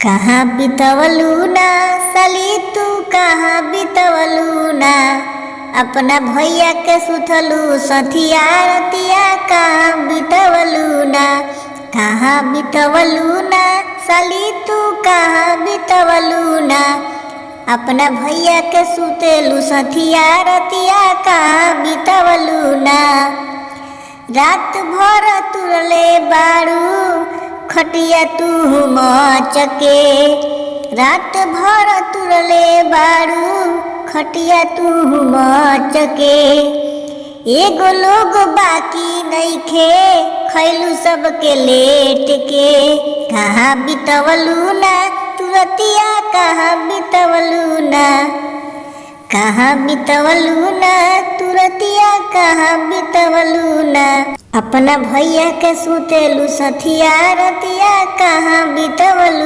कहाँ बितवलू ना साली तू कहाँ बितवलू ना अपना भैया के सुथलू सथिया रतिया कहाँ बितवलू ना कहाँ बितवलू ना साली तू कहाँ बितवलू ना अपना भैया के सुतेलू सथिया रतिया कहाँ बितवलू ना रात भर तुरले बारू खटिया तू मचके रात भर तुरले बारू खटिया तू मचके एगो लोग बाकी नइखे खैलू सबके लेट के कहाँ बितवलू ना तुरतिया कहाँ बितवलू ना कहाँ बितवलू ना तुरतिया कहाँ बितवलू ना अपना भैया के सुतेलू सथिया रतिया कहाँ बितवलू